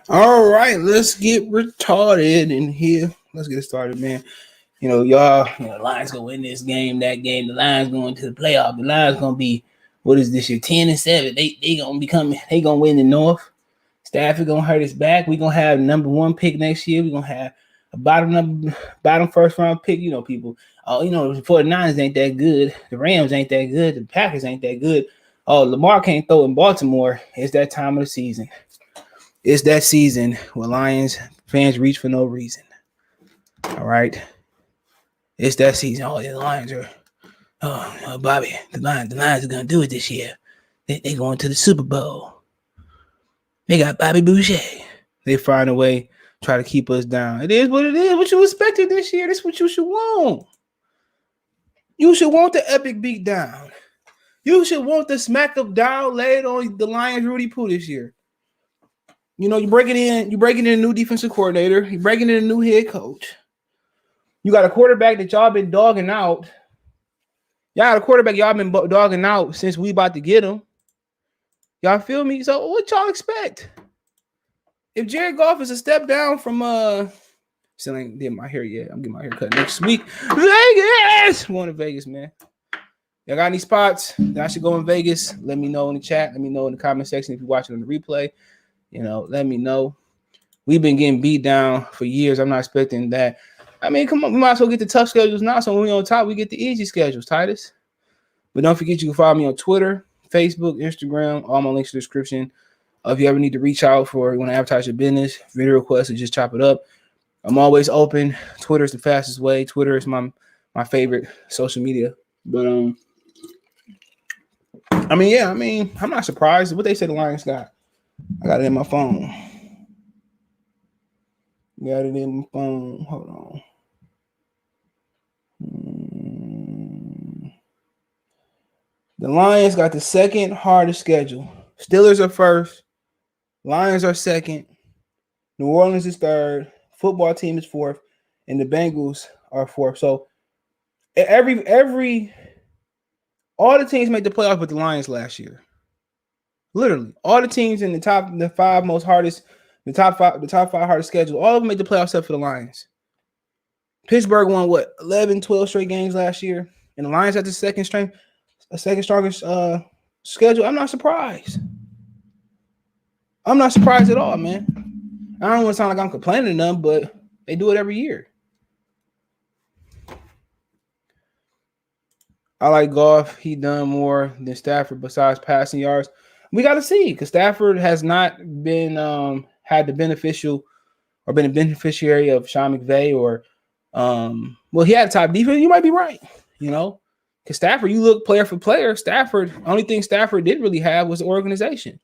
All right, let's get retarded in here. Let's get started, man. Y'all, the Lions gonna win this game, that game. The Lions going to the playoff. The Lions gonna be what is this year? 10-7. They gonna become. They gonna win the North. Stafford gonna hurt his back. We gonna have number one pick next year. We gonna have a bottom first round pick. People. Oh, the 49ers ain't that good. The Rams ain't that good. The Packers ain't that good. Oh, Lamar can't throw in Baltimore. It's that time of the season. It's that season where Lions fans reach for no reason. All right. It's that season. Oh, the Lions are. Bobby, the Lions are gonna do it this year. They going to the Super Bowl. They got Bobby Boucher. They find a way, try to keep us down. It is what it is. What you expected this year? That's what you should want. You should want the epic beat down. You should want the smack of down laid on the Lions Rudy Poo this year. You're breaking in a new defensive coordinator. You're breaking in a new head coach. You got a quarterback that y'all been dogging out. Y'all got a quarterback y'all been dogging out since we about to get him. Y'all feel me? So what y'all expect? If Jared Goff is a step down from still ain't did my hair yet. I'm getting my hair cut next week. Vegas! I'm going to Vegas, man. Y'all got any spots that I should go in Vegas? Let me know in the chat. Let me know in the comment section if you're watching on the replay. Let me know. We've been getting beat down for years. I'm not expecting that. I mean, come on. We might as well get the tough schedules now. So when we're on top, we get the easy schedules, Titus. But don't forget, you can follow me on Twitter, Facebook, Instagram. All my links in the description. If you ever need to reach out for you want to advertise your business, video requests, or just chop it up, I'm always open. Twitter is the fastest way. Twitter is my favorite social media. But I'm not surprised. What they say the Lions got. I got it in my phone. Got it in my phone. Hold on. The Lions got the second hardest schedule. Steelers are first. Lions are second. New Orleans is third. Football team is fourth. And the Bengals are fourth. So all the teams made the playoffs with the Lions last year. Literally, all the teams in the top five hardest schedule, all of them made the playoffs except for the Lions. Pittsburgh won 11, 12 straight games last year, and the Lions had the second strongest schedule. I'm not surprised. I'm not surprised at all, man. I don't want to sound like I'm complaining to them, but they do it every year. I like Goff. He done more than Stafford besides passing yards. We got to see because Stafford has not been had the beneficial or been a beneficiary of Sean McVay or he had a top defense. You might be right, because Stafford, you look player for player. Stafford, only thing Stafford did really have was the organization.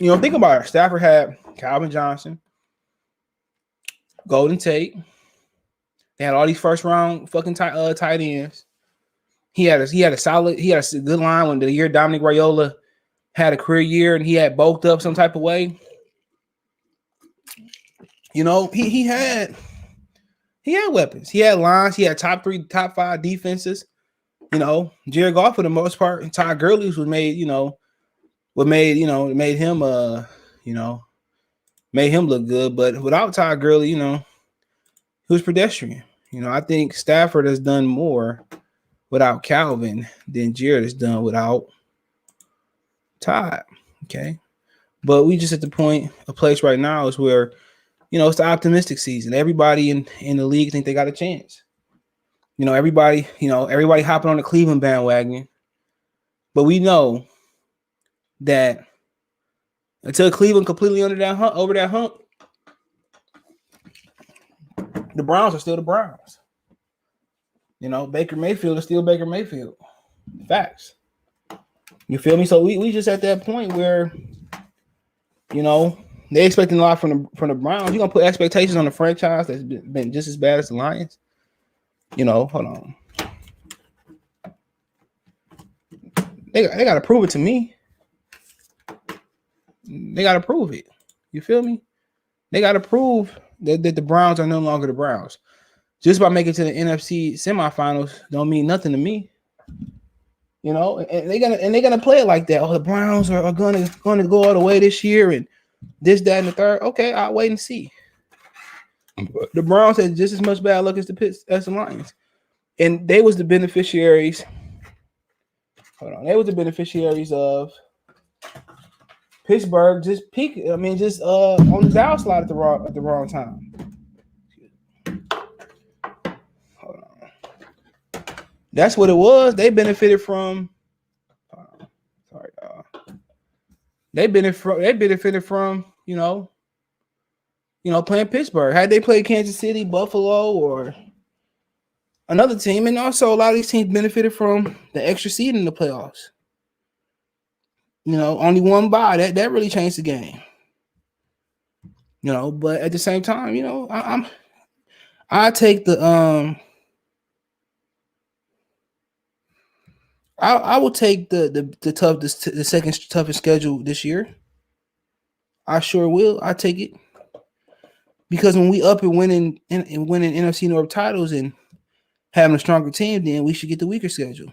Think about it. Stafford had Calvin Johnson, Golden Tate. They had all these first round fucking tight ends. He had a good line when the year Dominic Raiola had a career year and he had bulked up some type of way. He had weapons. He had lines. He had top 3, top 5 defenses. Jared Goff for the most part, and Todd Gurley was made him look good. But without Todd Gurley, he was pedestrian. I think Stafford has done more without Calvin than Jared has done without Todd. Okay. But we just at a place right now is where, it's the optimistic season. Everybody in the league think they got a chance. Everybody hopping on the Cleveland bandwagon. But we know that until Cleveland completely over that hump, the Browns are still the Browns. Baker Mayfield is still Baker Mayfield. Facts. You feel me? So we just at that point where, they expecting a lot from the Browns. You're gonna put expectations on the franchise that's been just as bad as the Lions. Hold on. They gotta prove it to me. They gotta prove it. You feel me? They gotta prove that the Browns are no longer the Browns. Just by making it to the NFC semifinals don't mean nothing to me. And they're gonna play it like that. Oh, the Browns are gonna go all the way this year, and this, that, and the third. Okay, I'll wait and see. The Browns had just as much bad luck as the Lions, and they was the beneficiaries. Hold on, they was the beneficiaries of Pittsburgh just peak. I mean, just on the downslide at the wrong time. Hold on, that's what it was. They benefited from. Sorry, they benefited from playing Pittsburgh. Had they played Kansas City, Buffalo, or another team, and also a lot of these teams benefited from the extra seed in the playoffs. Only one bye. That really changed the game. But at the same time, I take the I will take the second toughest schedule this year. I sure will. I take it because when we up and winning NFC North titles and having a stronger team, then we should get the weaker schedule.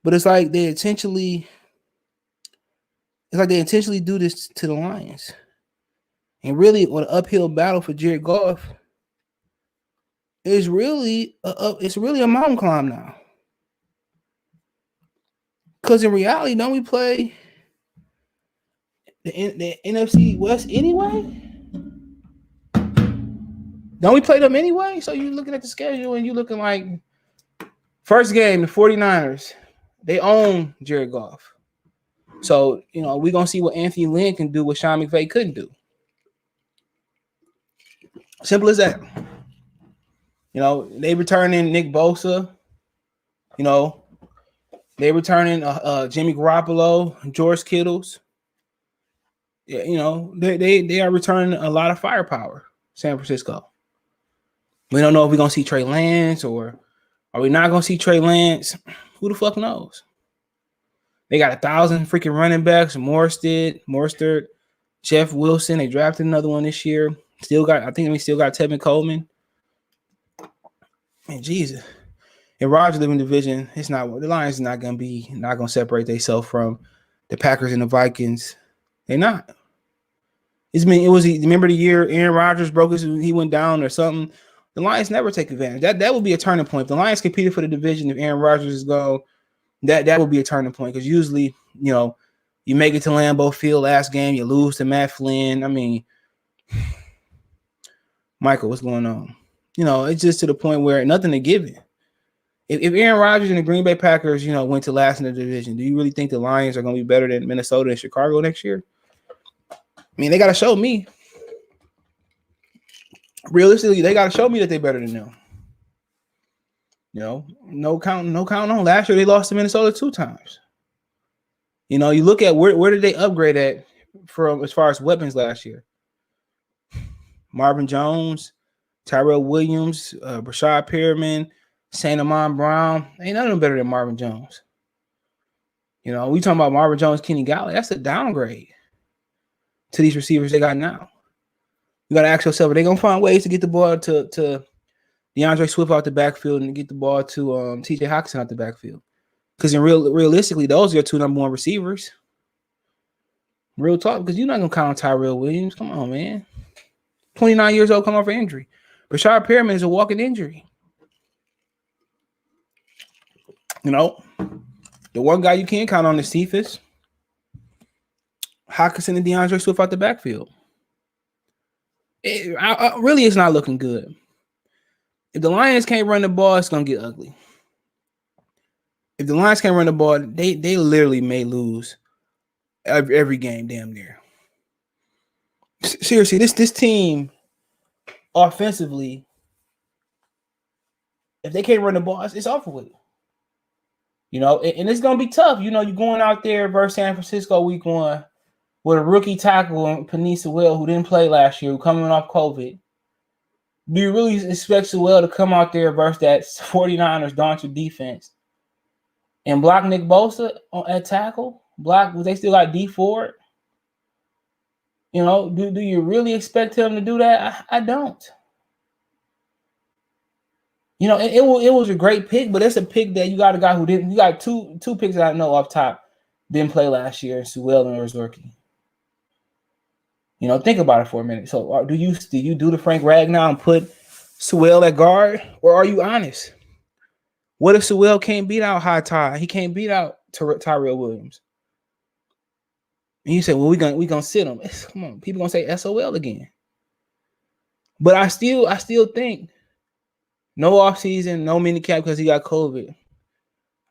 But it's like they intentionally do this to the Lions. And really, on an uphill battle for Jared Goff, it's really a mountain climb now. Because in reality, don't we play the NFC West anyway? Don't we play them anyway? So you're looking at the schedule and you're looking like first game, the 49ers, they own Jared Goff. So, we're going to see what Anthony Lynn can do what Sean McVay couldn't do. Simple as that. They returning Nick Bosa. They returning Jimmy Garoppolo, George Kittles. Yeah, they are returning a lot of firepower, San Francisco. We don't know if we're going to see Trey Lance or are we not going to see Trey Lance? Who the fuck knows? They got 1,000 freaking running backs. Mostert, Jeff Wilson. They drafted another one this year. I think we still got Tevin Coleman. Man, Jesus. In Rodgers living division, the Lions are not gonna separate themselves from the Packers and the Vikings. They're not. Remember the year Aaron Rodgers he went down or something. The Lions never take advantage. That would be a turning point. If the Lions competed for the division, if Aaron Rodgers is gone, that would be a turning point. Because usually, you make it to Lambeau Field last game, you lose to Matt Flynn. I mean, Michael, what's going on? It's just to the point where nothing to give it. If Aaron Rodgers and the Green Bay Packers, went to last in the division, do you really think the Lions are going to be better than Minnesota and Chicago next year? I mean, they got to show me. Realistically, they got to show me that they're better than them. No counting on. Last year, they lost to Minnesota 2 times. You look at where did they upgrade at from as far as weapons last year? Marvin Jones, Tyrell Williams, Brashad Perriman, Saint Amon Brown. Ain't none of them better than Marvin Jones. We talking about Marvin Jones, Kenny Galladay. That's a downgrade to these receivers they got now. You got to ask yourself, are they going to find ways to get the ball to DeAndre Swift out the backfield and get the ball to T.J. Hockenson out the backfield? Because realistically, those are your 2 number 1 receivers. Real talk, because you're not going to count on Tyrell Williams. Come on, man. 29 years old, come off an injury. Brashad Perriman is a walking injury. The one guy you can't count on is Cephas, Hockenson, and DeAndre Swift out the backfield. Really, it's not looking good. If the Lions can't run the ball, it's going to get ugly. If the Lions can't run the ball, they literally may lose every game damn near. Seriously, this team offensively, if they can't run the ball, it's over with. And it's going to be tough. You're going out there versus San Francisco week 1 with a rookie tackle, Penei Sewell, who didn't play last year, coming off COVID. Do you really expect Sewell to come out there versus that 49ers daunting defense and block Nick Bosa at tackle? They still got D Ford. Do you really expect him to do that? I don't. You know, it was a great pick, but it's a pick that you got a guy who didn't. You got two picks that I know off top didn't play last year, Sewell and Ozorki. You know, think about it for a minute. So, do you do the Frank Ragnow and put Sewell at guard, or are you honest? What if Sewell can't beat out High Tide? He can't beat out Tyrell Williams. And you say, well, we gonna sit him. Come on, people gonna say SOL again. But I still think no offseason, no minicap because he got COVID.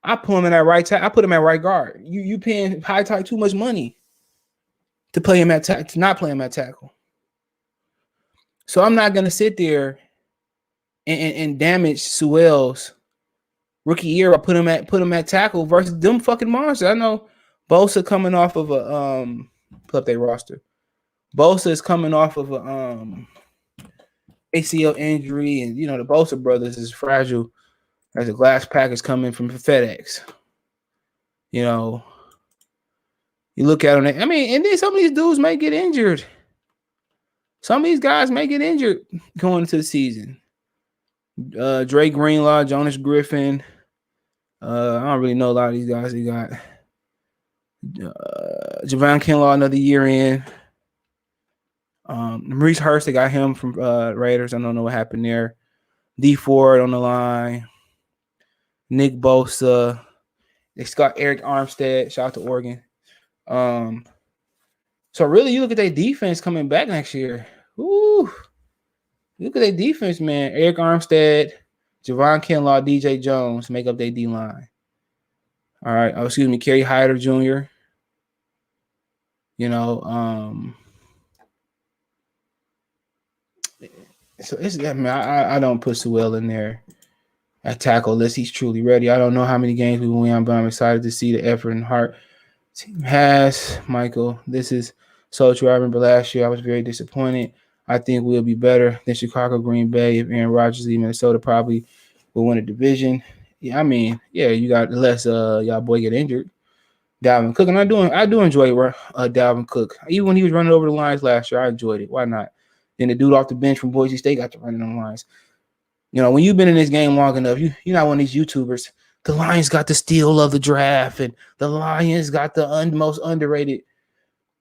I put him in that right tackle. I put him at right guard. You paying High Tide too much money to play him to not play him at tackle. So I'm not gonna sit there and damage Sewell's rookie year. I put him at tackle versus them fucking monsters. I know Bosa coming off of a put up their roster. Bosa is coming off of a ACL injury, and you know the Bosa brothers is fragile as a glass package coming from FedEx. You know, you look at them. I mean, and then some of these dudes may get injured. Some of these guys may get injured going into the season. Dre Greenlaw, Jonas Griffin. I don't really know a lot of these guys. They got Javon Kinlaw another year in. Maurice Hurst, they got him from Raiders. I don't know what happened there. D Ford on the line. Nick Bosa. They got Eric Armstead. Shout out to Oregon. So really, you look at their defense coming back next year. Ooh, look at their defense, man. Eric Armstead, Javon Kinlaw, DJ Jones make up their D line. All right. Oh, excuse me, Kerry Hyder Jr. You know, so it's that man. I don't put Sewell in there at tackle unless he's truly ready. I don't know how many games we win, but I'm excited to see the effort and heart team has. Michael, this is so true. I remember last year I was very disappointed. I think we'll be better than Chicago, Green Bay. If Aaron Rodgers leaves Minnesota, probably will win a division. Yeah, I mean, yeah, you got less y'all boy get injured. Dalvin Cook, and I do enjoy Dalvin Cook. Even when he was running over the lines last year, I enjoyed it. Why not? Then the dude off the bench from Boise State got to running on the lines. You know, when you've been in this game long enough, you're not one of these YouTubers. The Lions got the steal of the draft, and the Lions got the most underrated.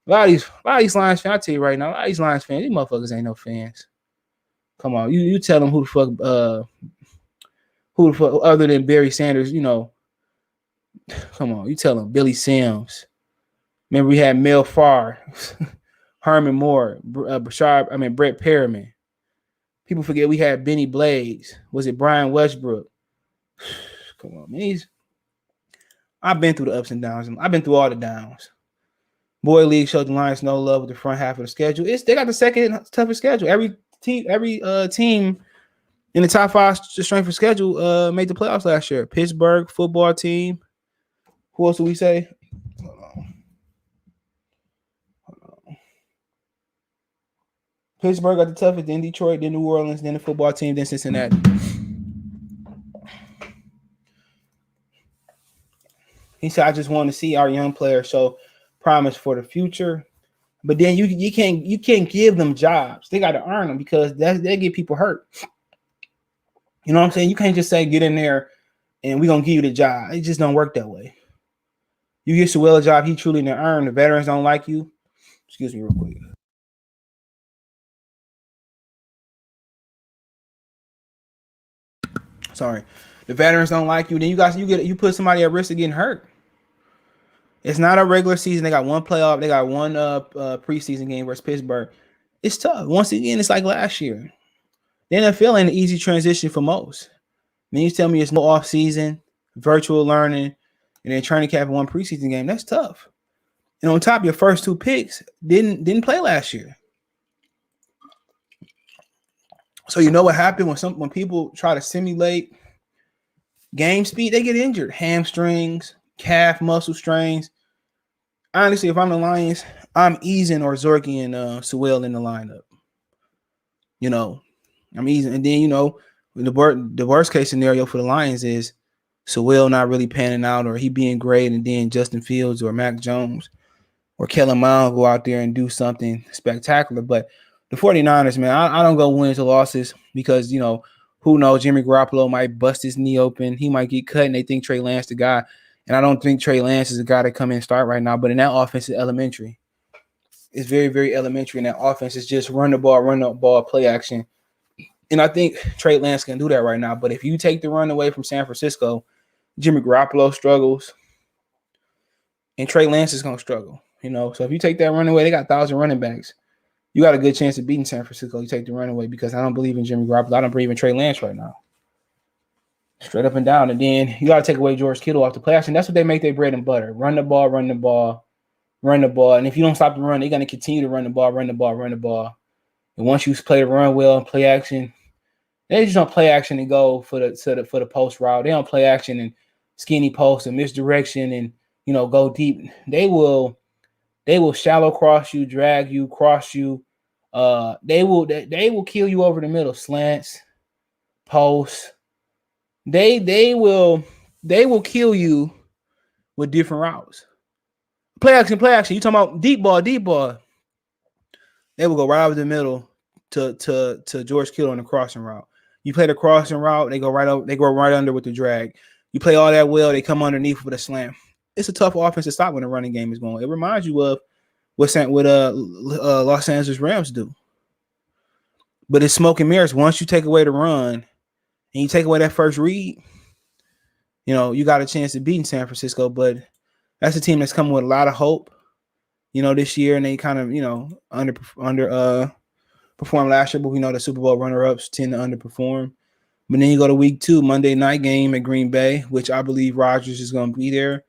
A lot of these Lions fans, I tell you right now, a lot of these Lions fans, these motherfuckers ain't no fans. Come on, you tell them who the fuck other than Barry Sanders, you know. Come on, you tell them Billy Sims. Remember we had Mel Farr, Herman Moore, Brett Perriman. People forget we had Benny Blades. Was it Brian Westbrook? Come on, man. I've been through the ups and downs. I've been through all the downs. Boy League showed the Lions no love with the front half of the schedule. They got the second toughest schedule. Every team in the top 5 strength of schedule made the playoffs last year. Pittsburgh football team. Who else do we say? Hold on. Pittsburgh got the toughest, then Detroit, then New Orleans, then the football team, then Cincinnati. He said, I just want to see our young players show promise for the future. But then you can't give them jobs. They got to earn them because they get people hurt. You know what I'm saying? You can't just say get in there and we're gonna give you the job. It just don't work that way. You get Sewell a job, he truly didn't earn. The veterans don't like you. Excuse me real quick. Sorry. The veterans don't like you. Then you put somebody at risk of getting hurt. It's not a regular season. They got one playoff. They got one preseason game versus Pittsburgh. It's tough. Once again, it's like last year. The NFL ain't an easy transition for most. Then you tell me it's no off season, virtual learning, and then training camp and one preseason game. That's tough. And on top, your first 2 picks didn't play last year. So you know what happened when people try to simulate game speed, they get injured. Hamstrings, calf muscle strains. Honestly, if I'm the Lions, I'm easing Ozorki and Sewell in the lineup. You know, I'm easing. And then, you know, the worst case scenario for the Lions is Sewell not really panning out or he being great, and then Justin Fields or Mac Jones or Kellen Mond go out there and do something spectacular. But the 49ers, man, I don't go wins or losses because, you know, Who knows? Jimmy Garoppolo might bust his knee open. He might get cut, and they think Trey Lance the guy. And I don't think Trey Lance is the guy to come in and start right now. But in that offense, it's elementary. It's very, very elementary in that offense. It's just run the ball, play action. And I think Trey Lance can do that right now. But if you take the run away from San Francisco, Jimmy Garoppolo struggles, and Trey Lance is going to struggle. So if you take that run away, they got 1,000 running backs. You got a good chance of beating San Francisco. You take the run away because I don't believe in Jimmy Garoppolo. I don't believe in Trey Lance right now. Straight up and down. And then you got to take away George Kittle off the play action. That's what they make their bread and butter. Run the ball, run the ball, run the ball. And if you don't stop the run, they're going to continue to run the ball, run the ball, run the ball. And once you play the run well and play action, they just don't play action and go for the post route. They don't play action and skinny post and misdirection and go deep. They will shallow cross you, drag you, cross you. They will kill you over the middle. Slants, posts. They will kill you with different routes. Play action. You talking about deep ball. They will go right over the middle to George Kittle on the crossing route. You play the crossing route, they go right under with the drag. You play all that well, they come underneath with a slam. It's a tough offense to stop when the running game is going. It reminds you of what Los Angeles Rams do. But it's smoke and mirrors. Once you take away the run and you take away that first read, you got a chance of beating San Francisco. But that's a team that's coming with a lot of hope, this year, and they kind of, performed last year, but we know the Super Bowl runner-ups tend to underperform. But then you go to week 2, Monday night game at Green Bay, which I believe Rodgers is going to be there.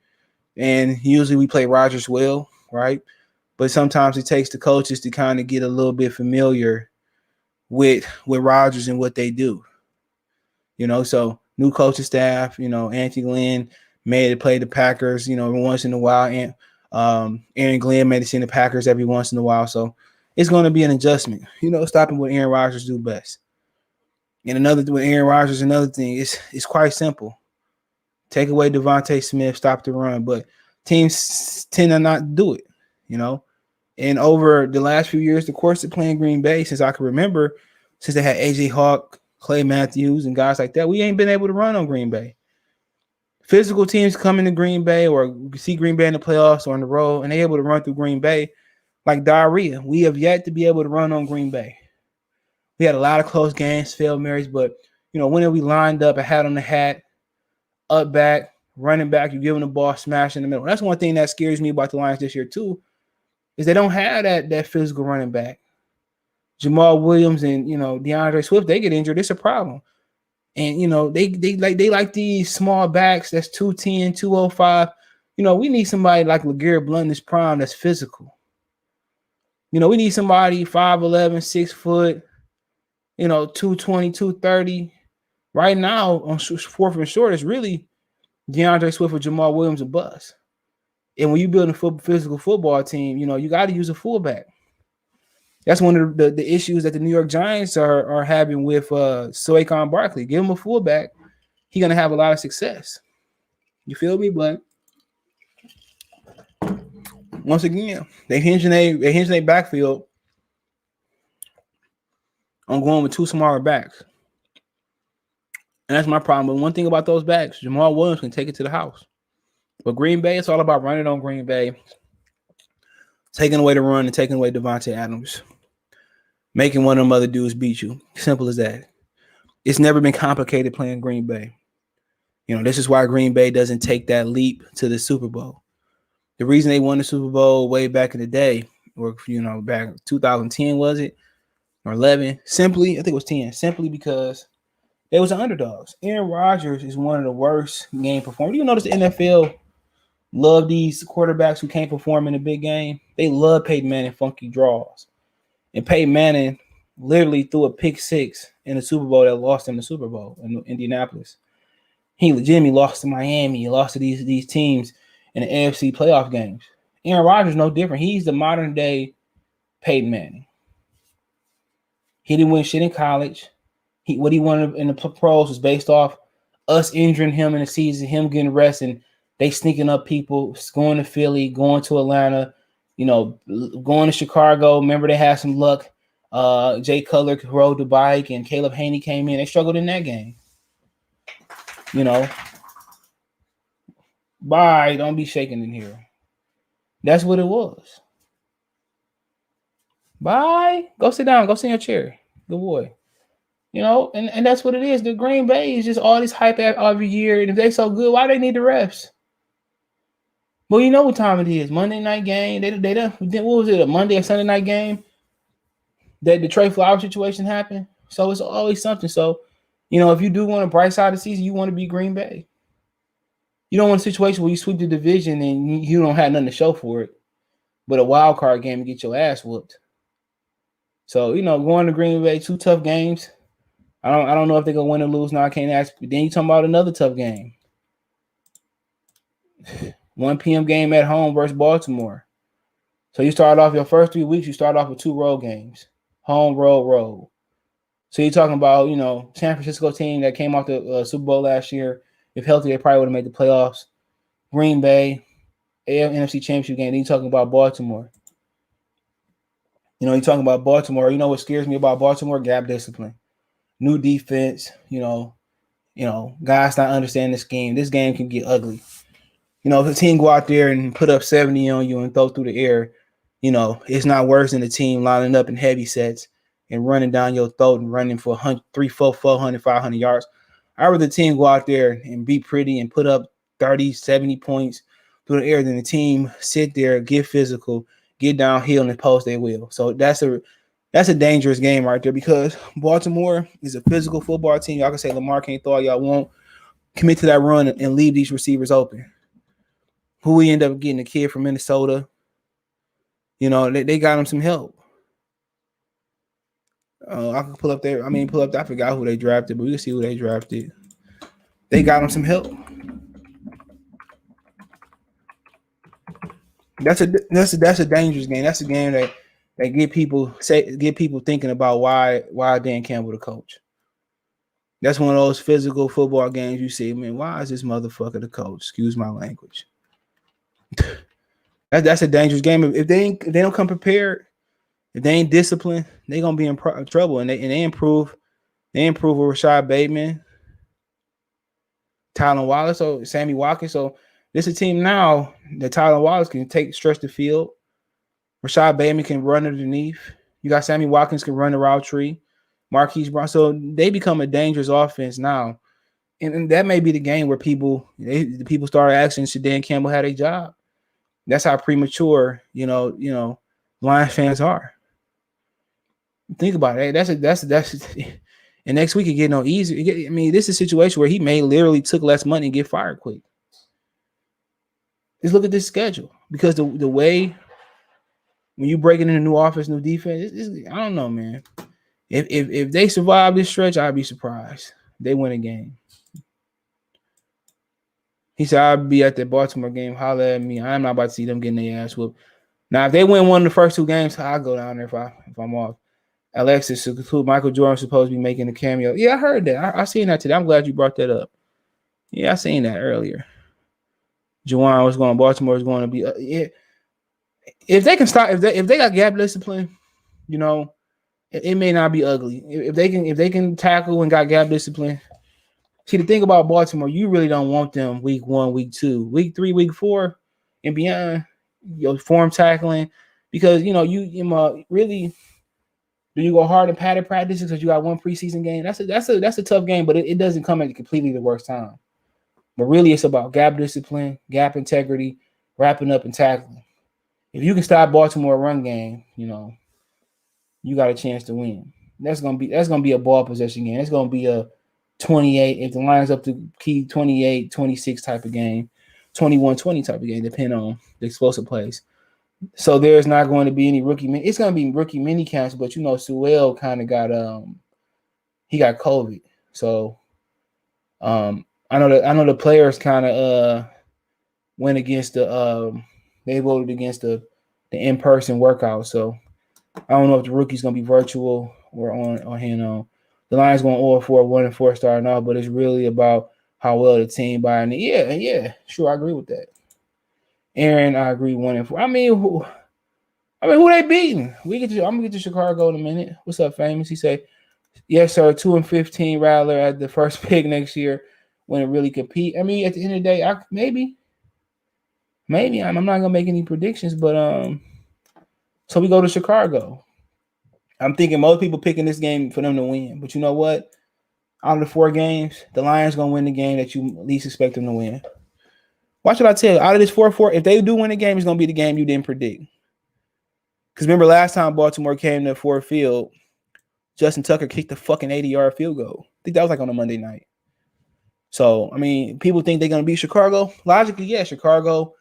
And usually we play Rodgers well, right? But sometimes it takes the coaches to kind of get a little bit familiar with Rodgers and what they do. So new coaching staff, Anthony Lynn made it play the Packers, once in a while. And Aaron Glenn made it see the Packers every once in a while. So it's going to be an adjustment, stopping what Aaron Rodgers do best. And with Aaron Rodgers, another thing, it's quite simple. Take away Devontae Smith, stop the run. But teams tend to not do it, And over the last few years, the course of playing Green Bay, since I can remember, since they had A.J. Hawk, Clay Matthews, and guys like that, we ain't been able to run on Green Bay. Physical teams come into Green Bay or see Green Bay in the playoffs or on the road, and they're able to run through Green Bay like diarrhea. We have yet to be able to run on Green Bay. We had a lot of close games, failed Marys, but, when we lined up, a hat on the hat, up back, running back, you give them the ball, smash in the middle. That's one thing that scares me about the Lions this year too, is they don't have that physical running back. Jamal Williams and, DeAndre Swift, they get injured. It's a problem. And, they like these small backs that's 210, 205. We need somebody like LeGarrette Blount in his prime that's physical. We need somebody 5'11", 6 foot, 220, 230. Right now, on 4th and short, it's really DeAndre Swift or Jamal Williams a bust. And when you build a physical football team, you got to use a fullback. That's one of the issues that the New York Giants are having with Saquon Barkley. Give him a fullback, he's going to have a lot of success. You feel me? But once again, they hinge their backfield on going with 2 smaller backs. And that's my problem. But one thing about those backs, Jamal Williams can take it to the house. But Green Bay, it's all about running on Green Bay, taking away the run and taking away Devontae Adams, making one of them other dudes beat you. Simple as that. It's never been complicated playing Green Bay. This is why Green Bay doesn't take that leap to the Super Bowl. The reason they won the Super Bowl way back in the day, or back 2010 was it, or 11? Simply, I think it was 10. Simply because they was the underdogs. Aaron Rodgers is one of the worst game performers. You notice the NFL love these quarterbacks who can't perform in a big game. They love Peyton Manning funky draws. And Peyton Manning literally threw a pick 6 in the Super Bowl that lost him the Super Bowl in Indianapolis. He legitimately lost to Miami. He lost to these teams in the AFC playoff games. Aaron Rodgers no different. He's the modern day Peyton Manning. He didn't win shit in college. What he wanted in the pros was based off us injuring him in the season, him getting rest, and they sneaking up people, going to Philly, going to Atlanta, going to Chicago. Remember, they had some luck Jay Cutler rode the bike, and Caleb Haney came in. They struggled in that game. Bye. Don't be shaking in here. That's what it was. Bye. Go sit down. Go sit in your chair. Good boy. And that's what it is. The Green Bay is just all this hype every year. And if they so good, why they need the refs? Well, you know what time it is. Monday night game. What was it? A Monday or Sunday night game? That the Trey Flowers situation happened. So it's always something. So, if you do want a bright side of the season, you want to be Green Bay. You don't want a situation where you sweep the division and you don't have nothing to show for it, but a wild card game and get your ass whooped. So, going to Green Bay, 2 tough games. I don't know if they're gonna win or lose. Now I can't ask. But then you talking about another tough game. 1 p.m. game at home versus Baltimore. So you start off your first 3 weeks, you start off with 2 road games. Home, road. So you're talking about, San Francisco team that came off the Super Bowl last year. If healthy, they probably would have made the playoffs. Green Bay, NFC Championship game. Then you're talking about Baltimore. You're talking about Baltimore. You know what scares me about Baltimore? Gap discipline. New defense, guys not understanding the scheme. This game can get ugly. If a team go out there and put up 70 on you and throw through the air, it's not worse than the team lining up in heavy sets and running down your throat and running for 300, 400, 500 yards. I'd rather the team go out there and be pretty and put up 30, 70 points through the air than the team sit there, get physical, get downhill in the post they will. So that's a dangerous game right there because Baltimore is a physical football team. Y'all can say Lamar can't throw all y'all want. Commit to that run and leave these receivers open. Who we end up getting, a kid from Minnesota. They got him some help. I can pull up there. I forgot who they drafted, but we can see who they drafted. They got him some help. That's a dangerous game. That's a game that get people thinking about why Dan Campbell the coach. That's one of those physical football games you see, man. Why is this motherfucker the coach? Excuse my language. That's a dangerous game. If they don't come prepared, if they ain't disciplined, they're gonna be in trouble. And they improve. They improve with Rashad Bateman, Tylan Wallace, or Sammy Watkins. So this is a team now that Tylan Wallace can stretch the field. Rashad Bateman can run underneath. You got Sammy Watkins can run the route tree. Marquise Brown. So they become a dangerous offense now. And that may be the game where people start asking, should Dan Campbell have a job? That's how premature, Lions fans are. Think about it. That's and next week it get no easier. This is a situation where he may literally took less money and get fired quick. Just look at this schedule. Because the way when you break it in a new offense, new defense, I don't know, man. If they survive this stretch, I'd be surprised. They win a game. He said, I'll be at the Baltimore game. Holler at me. I'm not about to see them getting their ass whooped. Now, if they win one of the first 2 games, I'll go down there if I'm off. Alexis, to conclude, Michael Jordan supposed to be making a cameo. Yeah, I heard that. I seen that today. I'm glad you brought that up. Yeah, I seen that earlier. Juwan was going. Baltimore is going to be. Yeah. If they can stop, if they got gap discipline, it may not be ugly. If they can tackle and got gap discipline. See, the thing about Baltimore, you really don't want them week 1, week 2, week 3, week 4, and beyond. Your form tackling, because you really. Do you go hard in padded practices because you got 1 preseason game? That's a tough game, but it doesn't come at completely the worst time. But really, it's about gap discipline, gap integrity, wrapping up and tackling. If you can stop Baltimore run game, you got a chance to win. That's gonna be a ball possession game. It's gonna be a 28 if the line's up to key 28, 26 type of game, 21-20 type of game, depending on the explosive plays. So there's not going to be any rookie. It's going to be rookie mini camps, but Sewell kind of got he got COVID. So I know the players kind of went against they voted against the in-person workout. So I don't know if the rookie's going to be virtual or on hand. The Lions going 0-4, 1-4 starting off, but it's really about how well the team buying it. Yeah, sure, I agree with that. Aaron, I agree 1-4. I mean, who they beating? I'm gonna get to Chicago in a minute. What's up, famous? He say, yes, sir. 2-15 Rattler at the first pick next year when it really compete. I mean, at the end of the day, maybe I'm not gonna make any predictions, but so we go to Chicago. I'm thinking most people picking this game for them to win, but you know what? Out of the 4 games, the Lions gonna win the game that you least expect them to win. Watch what I tell you. Out of this 4-4, if they do win the game, it's gonna be the game you didn't predict. Because remember last time Baltimore came to Ford Field, Justin Tucker kicked the fucking 80-yard field goal. I think that was like on a Monday night. So, I mean, people think they're going to beat Chicago. Logically, yeah, Chicago,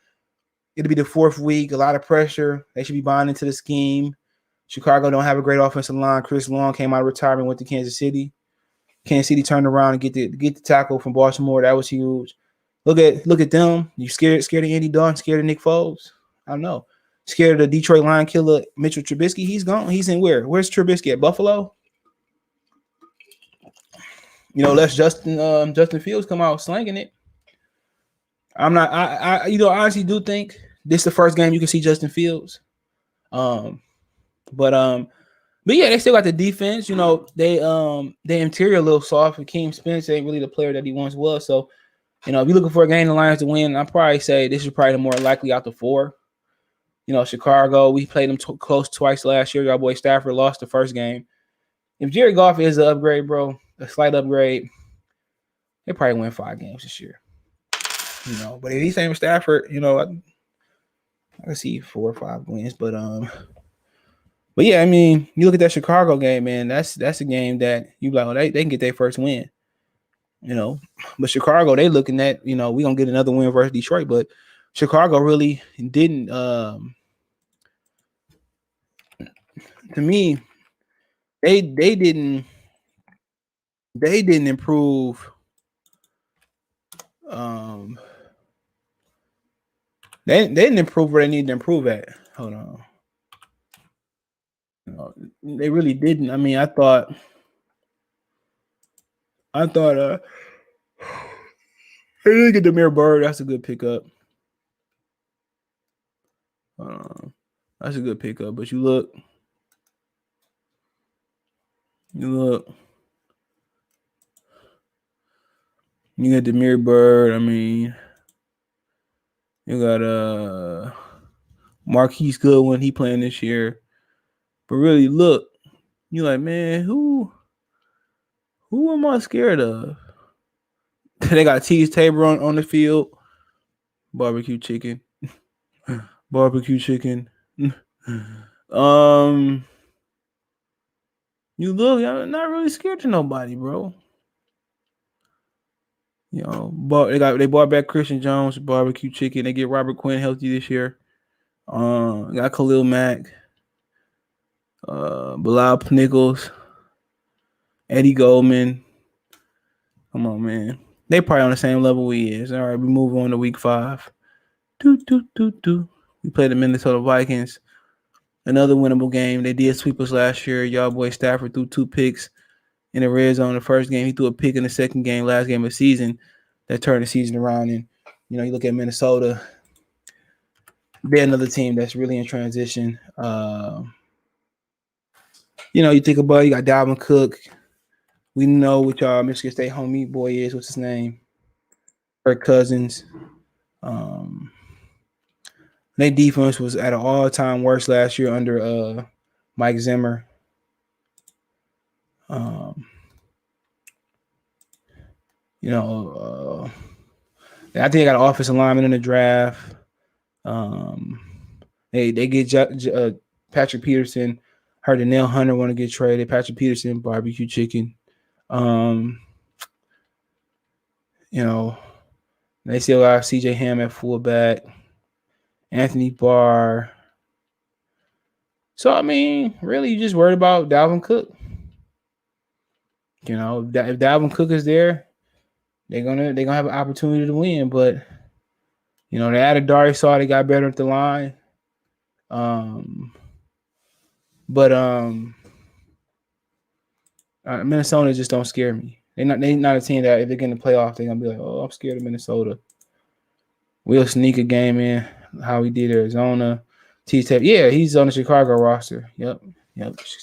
it'll be the 4th week, a lot of pressure. They should be buying into the scheme. Chicago don't have a great offensive line. Chris Long came out of retirement, went to Kansas City. Kansas City turned around and get the tackle from Baltimore. That was huge. Look at them. You scared of Andy Dalton, scared of Nick Foles? I don't know. Scared of the Detroit Lion killer Mitchell Trubisky? He's gone. He's in where? Where's Trubisky at? Buffalo? Let's Justin Fields come out slanging it. I'm not. I honestly do think this is the first game you can see Justin Fields. But yeah, they still got the defense. They interior a little soft. Akeem Spence ain't really the player that he once was. So, if you're looking for a game the Lions to win, I'd probably say this is probably the more likely out the 4. Chicago, we played them close twice last year. Y'all boy Stafford lost the first game. If Jared Goff is an upgrade, bro, a slight upgrade, they probably win 5 games this year. But if he's saying Stafford, I can see 4 or 5 wins. But yeah, I mean, you look at that Chicago game, man. That's a game that you like. They can get their first win. But Chicago, they looking at we gonna get another win versus Detroit, but Chicago really didn't. To me, they didn't improve. They didn't improve where they need to improve at. Hold on. They really didn't. I mean, I thought they didn't get Demir Bird. That's a good pickup. That's a good pickup. But you look. You got Demir Bird. I mean, you got Marquise Goodwin. He playing this year. But really, look, you're like, man, who am I scared of? They got Tease Tabor on the field. Barbecue chicken. Barbecue chicken. You look, I'm not really scared to nobody, bro. They bought back Christian Jones, barbecue chicken. They get Robert Quinn healthy this year. Got Khalil Mack, Bilal Nichols, Eddie Goldman. Come on, man. They probably on the same level we is. All right, we move on to week 5. We played the Minnesota Vikings. Another winnable game. They did sweep us last year. Y'all boy Stafford threw 2 picks in the red zone. The first game, he threw a pick in the second game, last game of the season, that turned the season around. And, you look at Minnesota, they're another team that's really in transition. You think about it, you got Dalvin Cook. We know what y'all Michigan State homie boy is. What's his name? Kirk Cousins. Their defense was at an all-time worst last year under Mike Zimmer. I think they got an offensive lineman in the draft. They get Patrick Peterson. Heard the Nail Hunter want to get traded. Patrick Peterson, barbecue chicken. They still got CJ Ham at fullback. Anthony Barr. So, I mean, really, you just worried about Dalvin Cook. If Dalvin Cook is there, they're gonna have an opportunity to win. But they added Darius Saw. They got better at the line. Minnesota just don't scare me. They're not a team that if they're getting the playoff, they're gonna be like, oh, I'm scared of Minnesota. We'll sneak a game in, how we did Arizona. Yeah, he's on the Chicago roster. Yep.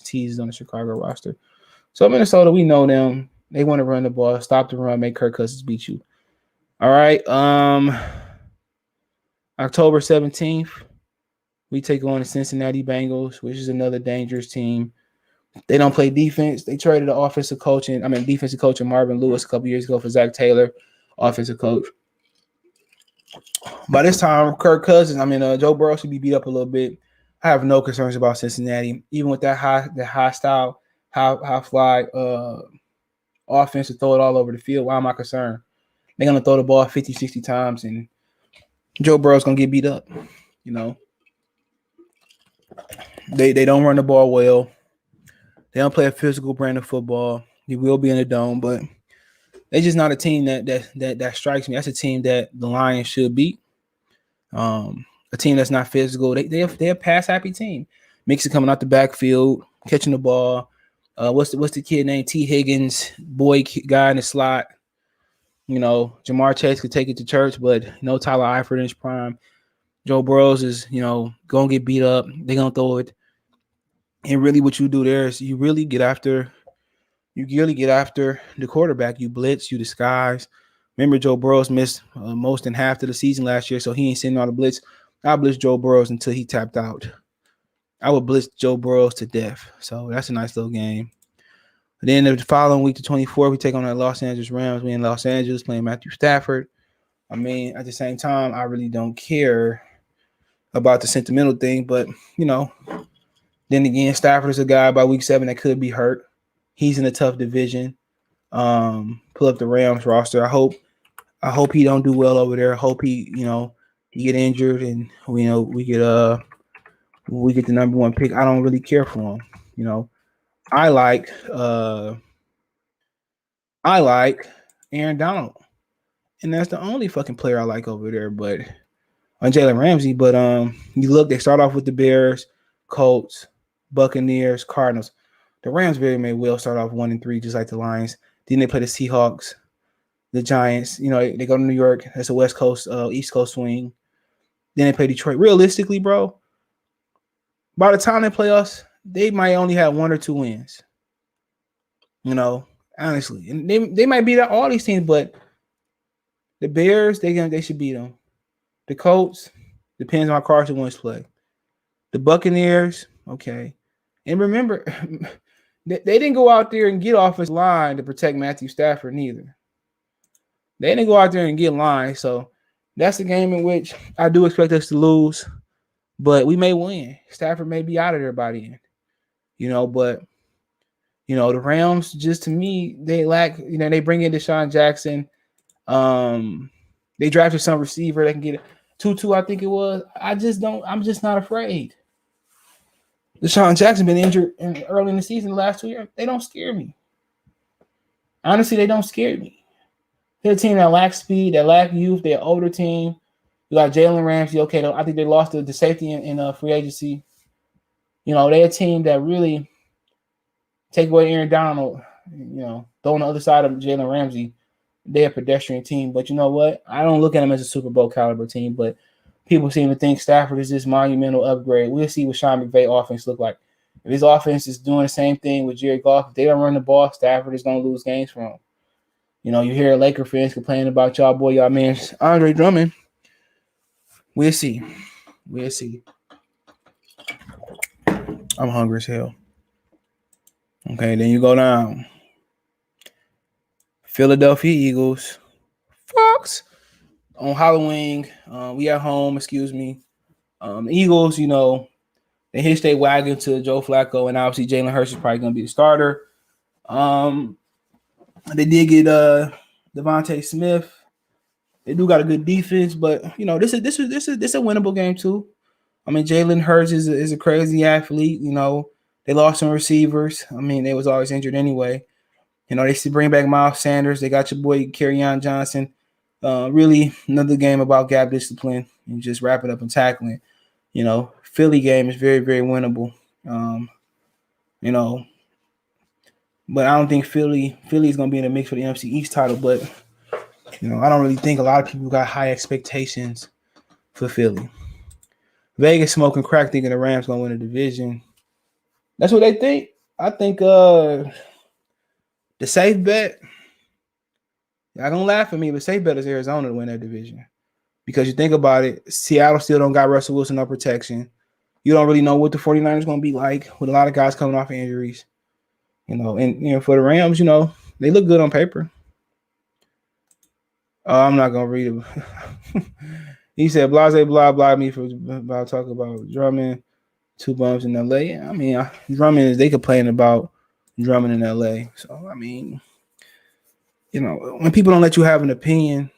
T's on the Chicago roster. So Minnesota, we know them. They want to run the ball, stop the run, make Kirk Cousins beat you. All right. October 17th, we take on the Cincinnati Bengals, which is another dangerous team. They don't play defense. They traded the defensive coach and Marvin Lewis a couple years ago for Zach Taylor, offensive coach. By this time, Joe Burrow should be beat up a little bit. I have no concerns about Cincinnati, even with that high fly offense to throw it all over the field. Why am I concerned? They're gonna throw the ball 50, 60 times, and Joe Burrow's gonna get beat up. They don't run the ball well. They don't play a physical brand of football. He will be in the dome, but they're just not a team that strikes me. That's a team that the Lions should beat. A team that's not physical. They're a pass happy team. Mixon coming out the backfield, catching the ball. What's the kid named T. Higgins, guy in the slot. Jamar Chase could take it to church, but no Tyler Eifert in his prime. Joe Burrows is, gonna get beat up. They're gonna throw it. And really what you do there is you really get after the quarterback. You blitz, you disguise. Remember, Joe Burrows missed most than half of the season last year, so he ain't sending all the blitz. I blitz Joe Burrows until he tapped out. I would blitz Joe Burrows to death. So that's a nice little game. And then the following week, the 24th, we take on the Los Angeles Rams. We in Los Angeles playing Matthew Stafford. At the same time, I really don't care about the sentimental thing, but, then again, Stafford is a guy by week 7 that could be hurt. He's in a tough division. Pull up the Rams roster. I hope he don't do well over there. I hope he get injured and we get the number 1 pick. I don't really care for him. I like Aaron Donald, and that's the only fucking player I like over there. But on Jalen Ramsey, they start off with the Bears, Colts, Buccaneers, Cardinals. The Rams very may well start off 1-3, just like the Lions. Then they play the Seahawks, the Giants. They go to New York. That's a West Coast, East Coast swing. Then they play Detroit. Realistically, bro, by the time they play us, they might only have 1 or 2 wins. Honestly, and they might beat out all these teams, but the Bears, they should beat them. The Colts, depends on how Carson Wentz play. The Buccaneers, okay. And remember, they didn't go out there and get offensive line to protect Matthew Stafford neither. They didn't go out there and get line. So that's the game in which I do expect us to lose, but we may win. Stafford may be out of there by the end. But the Rams, just to me, they lack, they bring in Deshaun Jackson. They drafted some receiver that can get it. Tutu, I think it was. I'm just not afraid. Deshaun Jackson been injured early in the season the last 2 years. They don't scare me. Honestly, they don't scare me. They're a team that lacks speed, that lack youth. They're an older team. You got Jalen Ramsey. Okay, I think they lost the safety in free agency. They're a team that really take away Aaron Donald, throw on the other side of Jalen Ramsey. They're a pedestrian team. But you know what? I don't look at them as a Super Bowl caliber team, but people seem to think Stafford is this monumental upgrade. We'll see what Sean McVay offense look like. If his offense is doing the same thing with Jared Goff, if they don't run the ball, Stafford is going to lose games for him. You hear Laker fans complaining about y'all man, Andre Drummond. We'll see. I'm hungry as hell. Okay, then you go down. Philadelphia Eagles. Fox. On Halloween, we at home, excuse me. Eagles, they hitched their wagon to Joe Flacco, and obviously Jalen Hurts is probably going to be the starter. They did get Devontae Smith. They do got a good defense, but this is a winnable game too. Jalen Hurts is a crazy athlete. They lost some receivers. They was always injured anyway. They still bring back Miles Sanders. They got your boy Kerryon Johnson. Really another game about gap discipline and just wrapping up and tackling. Philly game is very, very winnable. But I don't think Philly is going to be in the mix for the NFC East title. But, I don't really think a lot of people got high expectations for Philly. Vegas smoking crack thinking the Rams gonna win the division. That's what they think. I think the safe bet, y'all gonna laugh at me, but safe bet is Arizona to win that division. Because you think about it, Seattle still don't got Russell Wilson no protection. You don't really know what the 49ers gonna be like with a lot of guys coming off injuries. And for the Rams, they look good on paper. I'm not gonna read it. He said, "Blase blah blah me for about talking about Drummond, two bums in L.A." I mean, Drummond is they complain about Drummond in L.A. So I mean, when people don't let you have an opinion,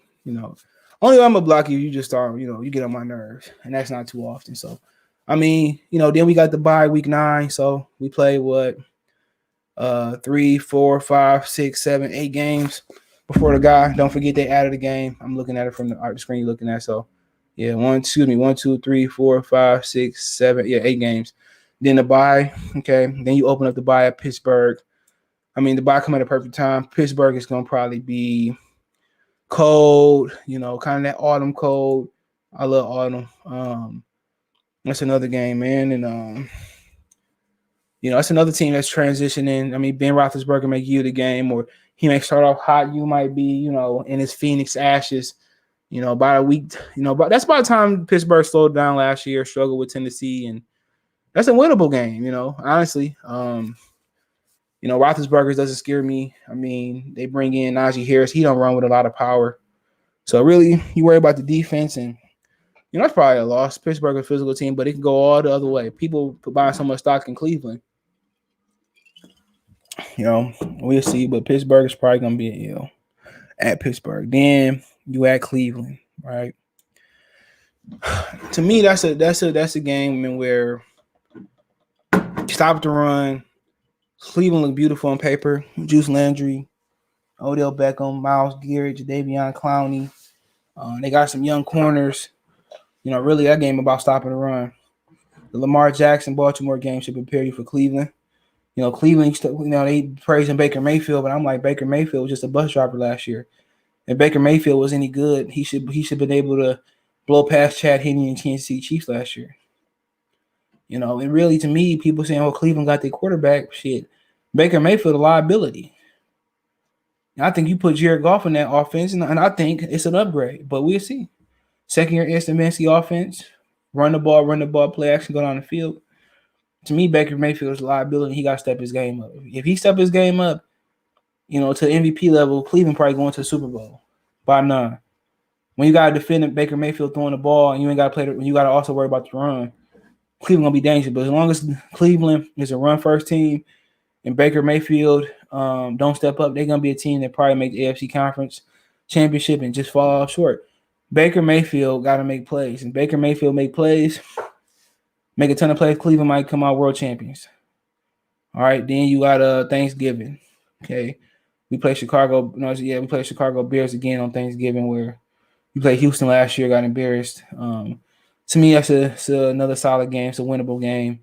only way I'm gonna block you, you just start, you get on my nerves, and that's not too often. So, I mean, then we got the bye week 9, so we play what 3, 4, 5, 6, 7, 8 games before the guy. Don't forget they added a game. I'm looking at it from the art screen you're looking at. So yeah, 1, 2, 3, 4, 5, 6, 7, 8 games. Then the bye, okay. Then you open up the bye at Pittsburgh. I mean, the bye come at a perfect time. Pittsburgh is gonna probably be cold, kind of that autumn cold. I love autumn. That's another game, man, and it's another team that's transitioning. I mean, Ben Roethlisberger may give you the game, or he may start off hot. You might be, in his Phoenix ashes. By a week, but that's by the time Pittsburgh slowed down last year, struggled with Tennessee, and that's a winnable game. Honestly. Roethlisberger doesn't scare me. I mean, they bring in Najee Harris. He don't run with a lot of power. So really, you worry about the defense, and that's probably a loss. Pittsburgh a physical team, but it can go all the other way. People buying so much stock in Cleveland. We'll see, but Pittsburgh is probably gonna be at Pittsburgh. Then you at Cleveland, right? To me, that's a game where you stop the run. Cleveland look beautiful on paper. Juice Landry, Odell Beckham, Myles Garrett, Jadeveon Clowney. They got some young corners. Really that game about stopping the run. The Lamar Jackson Baltimore game should prepare you for Cleveland. Cleveland, they praising Baker Mayfield, but I'm like, Baker Mayfield was just a bus driver last year. If Baker Mayfield was any good, he should been able to blow past Chad Henne and Kansas City Chiefs last year. And really to me, people saying, Cleveland got their quarterback. Shit, Baker Mayfield a liability. And I think you put Jared Goff in that offense, and I think it's an upgrade, but we'll see. Second year Stefanski offense, run the ball, play action, go down the field. To me, Baker Mayfield is a liability. He got to step his game up. If he step his game up, to the MVP level, Cleveland probably going to the Super Bowl by 9. When you got to defend Baker Mayfield throwing the ball, and you ain't got to play, you got to also worry about the run. Cleveland gonna be dangerous. But as long as Cleveland is a run first team, and Baker Mayfield don't step up, they're gonna be a team that probably make the AFC Conference Championship and just fall short. Baker Mayfield got to make plays, and Baker Mayfield make plays. Make a ton of plays, Cleveland might come out world champions. All right, then you got Thanksgiving. Okay, we play Chicago. We play Chicago Bears again on Thanksgiving, where we played Houston last year, got embarrassed. To me, that's another solid game. It's a winnable game.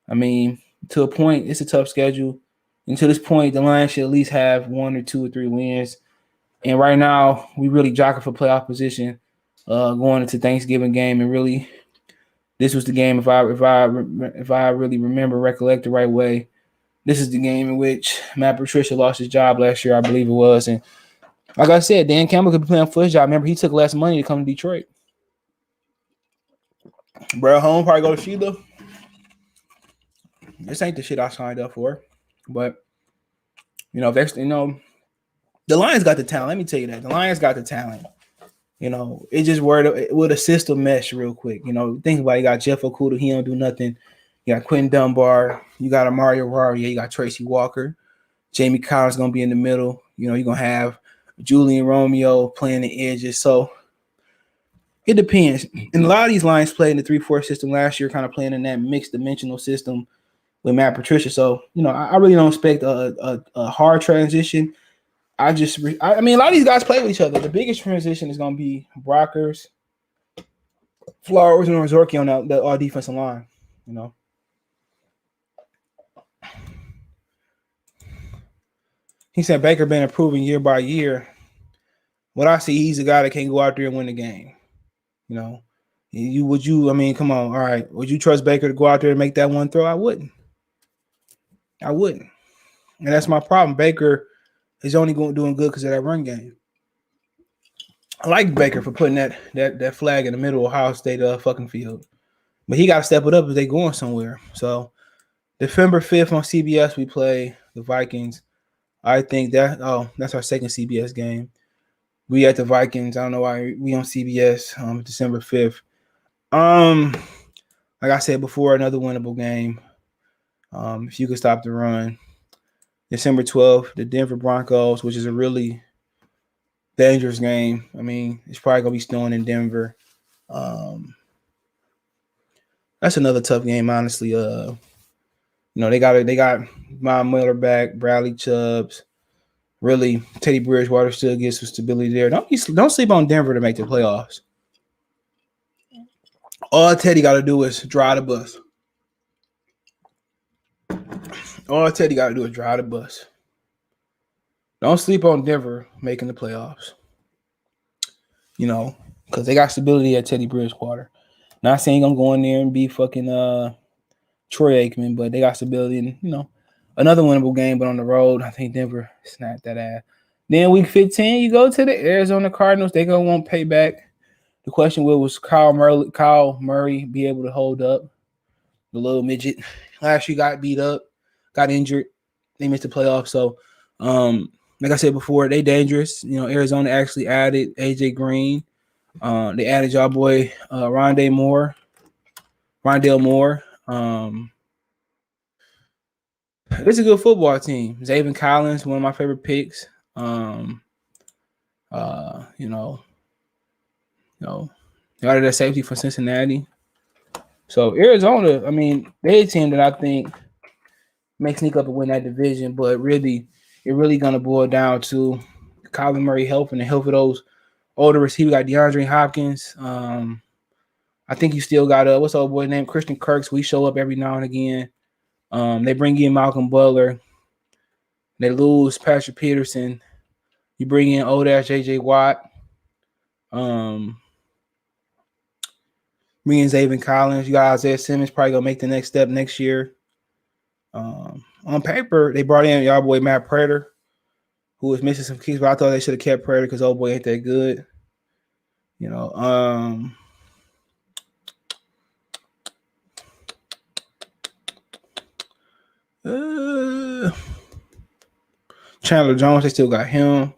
I mean, to a point, it's a tough schedule. And to this point, the Lions should at least have 1 or 2 or 3 wins. And right now, we really jockeying for playoff position going into Thanksgiving game, and really. This was the game, if I really recollect the right way, this is the game in which Matt Patricia lost his job last year, I believe it was. And like I said, Dan Campbell could be playing for his job. Remember, he took less money to come to Detroit. Brad Home probably go to Sheila. This ain't the shit I signed up for. But, if that's, the Lions got the talent. Let me tell you that. The Lions got the talent. It just would a system mesh real quick. Think about it. You got Jeff Okuda, he don't do nothing. You got Quentin Dunbar, you got Amari Arara, you got Tracy Walker. Jamie Collins gonna be in the middle. You're gonna have Julian Romeo playing the edges. So it depends. And a lot of these Lions played in the 3-4 system last year, kind of playing in that mixed dimensional system with Matt Patricia. So, I really don't expect a hard transition. I mean, a lot of these guys play with each other. The biggest transition is going to be Brockers, Flowers, and Ozorki on our defensive line, He said Baker been improving year by year. What I see, he's a guy that can go out there and win the game. Would you? I mean, come on. All right. Would you trust Baker to go out there and make that one throw? I wouldn't. I wouldn't. And that's my problem. Baker is only doing good because of that run game. I like Baker for putting that flag in the middle of Ohio State fucking field, but he got to step it up if they going somewhere. So December 5th on CBS we play the Vikings. I think that's our second CBS game. We at the Vikings. I don't know why we on CBS December 5th. Like I said before, another winnable game. If you could stop the run. December 12th, the Denver Broncos, which is a really dangerous game. I mean, it's probably gonna be snowing in Denver. That's another tough game, honestly. They got Von Miller back, Bradley Chubbs. Really, Teddy Bridgewater still gets some stability there. Don't sleep on Denver to make the playoffs. All Teddy got to do is drive the bus. All Teddy got to do is drive the bus. Don't sleep on Denver making the playoffs. Because they got stability at Teddy Bridgewater. Not saying I'm going there and be fucking Troy Aikman, but they got stability and, another winnable game, but on the road, I think Denver snapped that ass. Then week 15, you go to the Arizona Cardinals. They going to want payback. The question was Kyle Murray be able to hold up the little midget? Last year got beat up, got injured. They missed the playoffs. So, like I said before, they dangerous. Arizona actually added AJ Green. They added y'all boy Rondale Moore. It's a good football team. Zaven Collins, one of my favorite picks. They added that safety for Cincinnati. So Arizona, I mean, they're a team that I think may sneak up and win that division, but really, it really gonna boil down to Kyler Murray health and the health of those older receivers. Got DeAndre Hopkins. I think you still got what's the old boy named Christian Kirks. We show up every now and again. They bring in Malcolm Butler. They lose Patrick Peterson. You bring in old ass JJ Watt. Bring in Zaven Collins. You got Isaiah Simmons probably gonna make the next step next year. On paper, they brought in y'all boy Matt Prater, who was missing some keys, but I thought they should have kept Prater because old boy ain't that good. Chandler Jones, they still got him.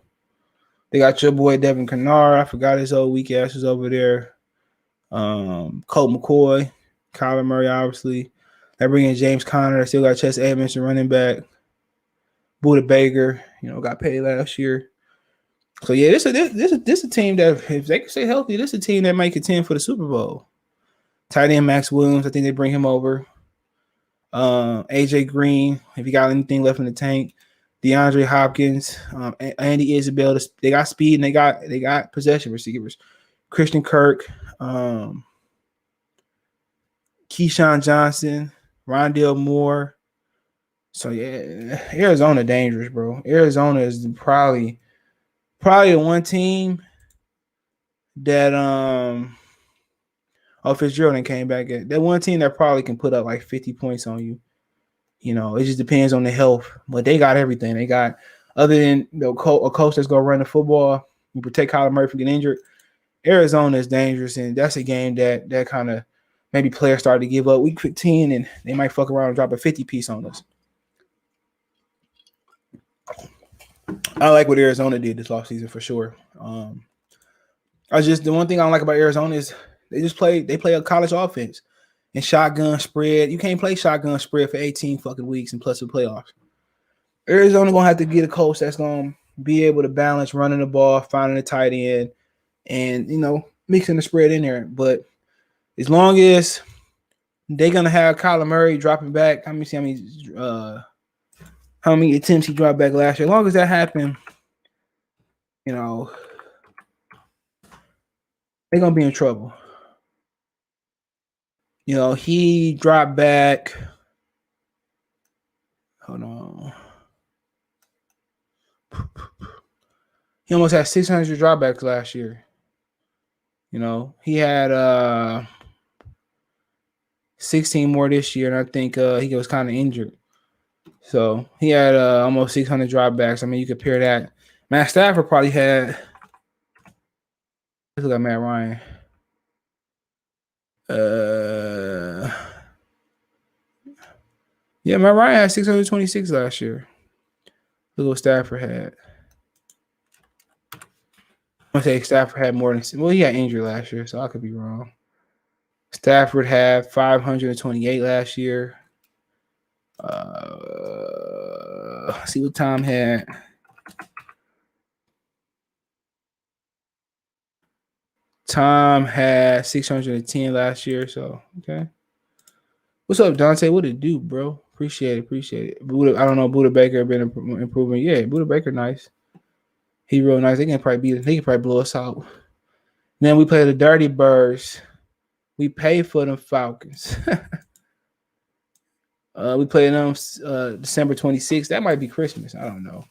They got your boy Devin Kennard. I forgot his old weak ass was over there. Colt McCoy, Kyler Murray, obviously. They bring in James Conner. They still got Chess Edmonds, running back. Buda Baker, got paid last year. So yeah, this a team that if they can stay healthy, this is a team that might contend for the Super Bowl. Tight end Max Williams, I think they bring him over. AJ Green, if you got anything left in the tank. DeAndre Hopkins, Andy Isabel. They got speed and they got possession receivers. Christian Kirk, Keyshawn Johnson, Rondale Moore. So yeah, Arizona dangerous, bro. Arizona is probably the one team that Fitzgerald came back at. That one team that probably can put up like 50 points on you. It just depends on the health. But they got everything. They got, other than a coach that's gonna run the football and protect Kyler Murray from getting injured. Arizona is dangerous, and that's a game that kind of maybe players start to give up. Week 15, and they might fuck around and drop a 50 piece on us. I like what Arizona did this offseason for sure. The one thing I don't like about Arizona is they play a college offense and shotgun spread. You can't play shotgun spread for 18 fucking weeks and plus the playoffs. Arizona gonna have to get a coach that's gonna be able to balance running the ball, finding a tight end, and mixing the spread in there. But as long as they're gonna have Kyler Murray dropping back, how many attempts he dropped back last year? As long as that happened, they're gonna be in trouble. He dropped back. Hold on. He almost had 600 dropbacks last year. You know, he had 16 more this year, and I think he was kind of injured. So he had almost 600 dropbacks. I mean, you compare that. Matt Stafford probably had. Let's look at Matt Ryan. Yeah, Matt Ryan had 626 last year. Look what Stafford had. I'm gonna say Stafford had more than. Well, he had injury last year, so I could be wrong. Stafford had 528 last year. See what Tom had. Tom had 610 last year, so okay. What's up, Dante? What it do, bro? Appreciate it. Buda, I don't know. Buda Baker been improving. Yeah, Buda Baker nice. He real nice. They can probably blow us out. Then we play the Dirty Birds. We pay for them Falcons. We played them December 26th. That might be Christmas. I don't know.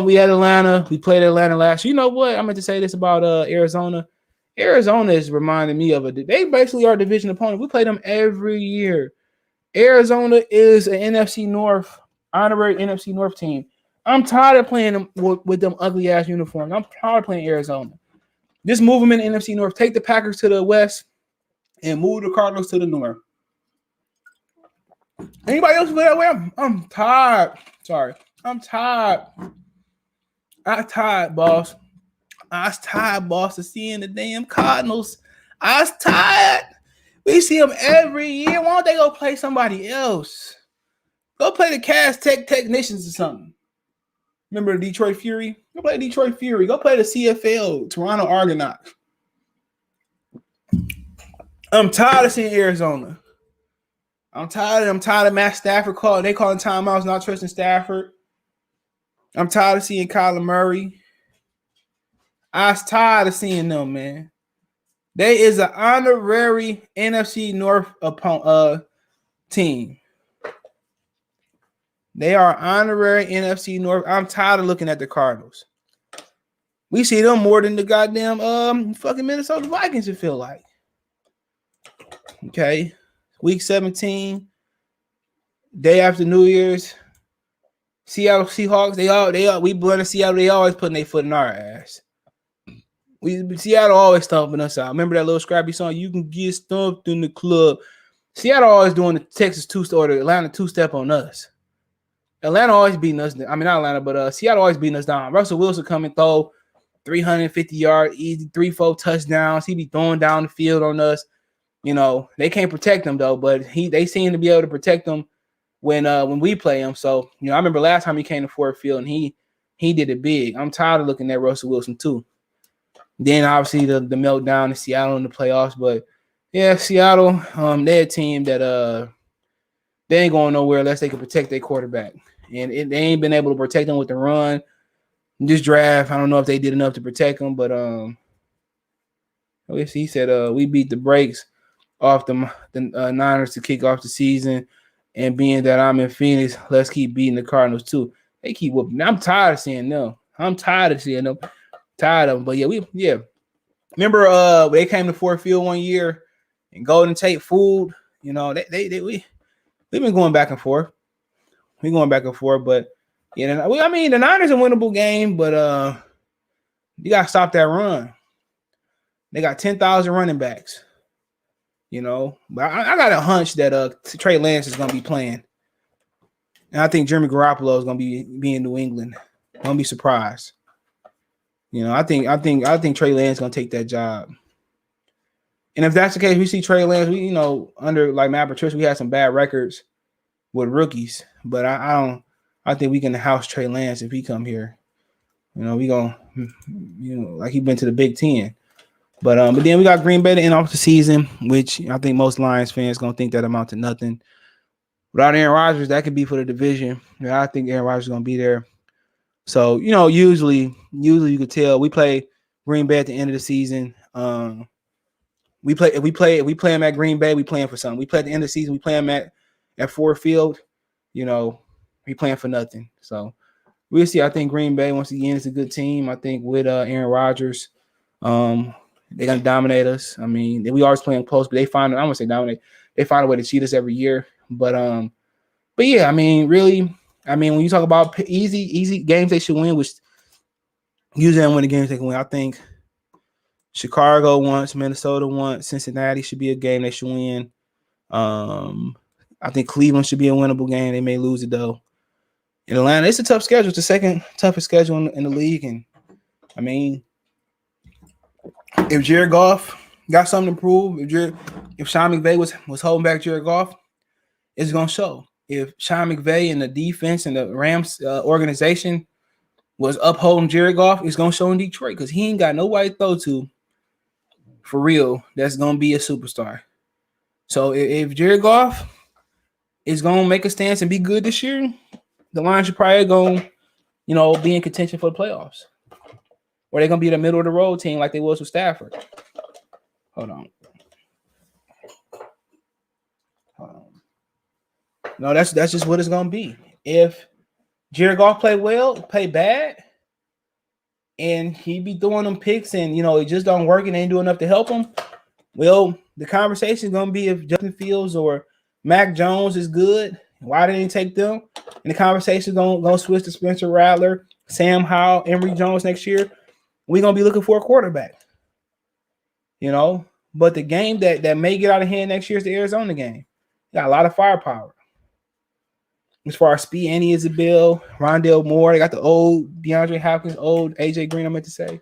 We had Atlanta. We played Atlanta last year. You know what? I meant to say this about Arizona. Arizona is reminding me of they basically are a division opponent. We play them every year. Arizona is an NFC North, honorary NFC North team. I'm tired of playing them with them ugly ass uniforms. I'm tired of playing Arizona. Just move them in the NFC North. Take the Packers to the west and move the Cardinals to the north. Anybody else feel that way? I'm tired. Sorry. I'm tired. I'm tired, boss. I was tired, boss, of seeing the damn Cardinals. I was tired. We see them every year. Why don't they go play somebody else? Go play the Cast Technicians or something. Remember the Detroit Fury? Go play Detroit Fury. Go play the CFL, Toronto Argonauts. I'm tired of seeing Arizona. I'm tired of Matt Stafford calling. They calling timeouts, not trusting Stafford. I'm tired of seeing Kyler Murray. I was tired of seeing them, man. They is an honorary NFC North team. They are honorary NFC North. I'm tired of looking at the Cardinals. We see them more than the goddamn fucking Minnesota Vikings, it feel like. Okay. Week 17, day after New Year's. Seattle Seahawks, we blend Seattle, they always putting their foot in our ass. Seattle always stomping us out. Remember that little scrappy song? You can get stomped in the club. Seattle always doing the Texas two-step or the Atlanta two-step on us. Atlanta always beating us. I mean, not Atlanta, but Seattle always beating us down. Russell Wilson come and throw 350 yard, easy 3-4 touchdowns. He be throwing down the field on us. You know, they can't protect him though, but they seem to be able to protect him when we play him. So, you know, I remember last time he came to Ford Field and he did it big. I'm tired of looking at Russell Wilson too. Then obviously the meltdown in Seattle in the playoffs, but yeah, Seattle, they're a team that they ain't going nowhere unless they can protect their quarterback, and they ain't been able to protect them with the run. This draft, I don't know if they did enough to protect them, but he said we beat the brakes off the Niners to kick off the season, and being that I'm in Phoenix, let's keep beating the Cardinals too. They keep whooping. I'm tired of seeing them. Tired of them. But yeah. Remember they came to Ford Field one year and Golden Tate fooled. You know, we've been going back and forth. We're going back and forth, but yeah, I mean the Niners a winnable game, but you gotta stop that run. They got 10,000 running backs. You know, but I got a hunch that Trey Lance is gonna be playing. And I think Jimmy Garoppolo is gonna be in New England. Don't be surprised. You know, I think Trey Lance is gonna take that job. And if that's the case, we see Trey Lance. We, you know, under like Matt Patricia, we had some bad records with rookies, but I think we can house Trey Lance if he come here. You know, we gonna, you know, like he been to the Big Ten. But then we got Green Bay to end off the season, which I think most Lions fans gonna think that amount to nothing. Without Aaron Rodgers, that could be for the division. Yeah, I think Aaron Rodgers is gonna be there. So, you know, usually you could tell we play Green Bay at the end of the season. We play them at Green Bay, we playing for something. We play at the end of the season, we play them at Ford Field, you know, we playing for nothing. So we'll see. I think Green Bay, once again, is a good team. I think with Aaron Rodgers, They're gonna dominate us. I mean, we always playing close, but I don't want to say dominate. They find a way to cheat us every year. But yeah, I mean, really, I mean, when you talk about easy games they should win, which usually when the games they can win, I think Chicago once, Minnesota once, Cincinnati should be a game they should win. I think Cleveland should be a winnable game. They may lose it though. In Atlanta, it's a tough schedule. It's the second toughest schedule in the league, and I mean, if Jared Goff got something to prove, if Sean McVay was holding back Jared Goff, it's gonna show. If Sean McVay and the defense and the Rams organization was upholding Jared Goff, it's gonna show in Detroit because he ain't got nobody to throw to for real. That's gonna be a superstar. So if Jared Goff is gonna make a stance and be good this year, the Lions should probably gonna, be in contention for the playoffs. Or they're gonna be the middle of the road team like they was with Stafford. Hold on. No, that's just what it's gonna be. If Jared Goff play well, play bad, and he be throwing them picks and it just don't work and ain't doing enough to help him, well, the conversation is gonna be if Justin Fields or Mac Jones is good, why didn't he take them? And the conversation is gonna switch to Spencer Rattler, Sam Howell, Emory Jones next year. We're gonna be looking for a quarterback. But the game that may get out of hand next year is the Arizona game. Got a lot of firepower. As far as speed, Annie Isabel, Rondale Moore, they got the old DeAndre Hopkins, old AJ Green, I meant to say.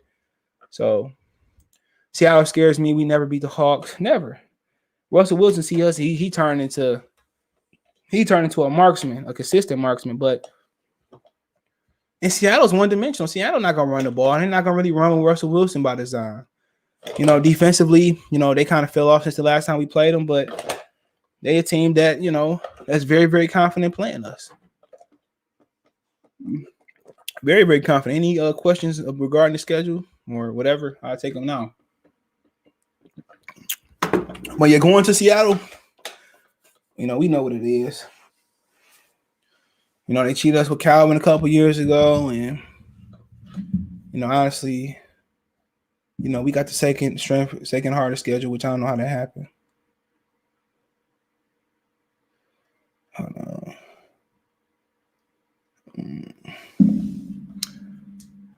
So Seattle scares me. We never beat the Hawks. Never. Russell Wilson see us, he turned into a marksman, a consistent marksman. But in Seattle's one-dimensional. Seattle not gonna run the ball. They're not gonna really run with Russell Wilson by design. Defensively, they kind of fell off since the last time we played them, but they're a team that, that's very, very confident playing us. Very, very confident. Any questions regarding the schedule or whatever? I'll take them now. But you're going to Seattle, we know what it is. They cheated us with Calvin a couple years ago, and honestly, we got the second hardest schedule, which I don't know how that happened. Hold on.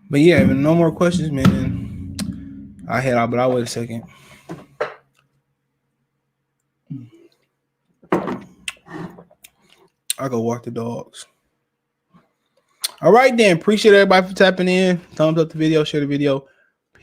But yeah, if no more questions, man, I'll head out, but I'll wait a second. I'll go walk the dogs. All right, then. Appreciate everybody for tapping in. Thumbs up the video, share the video.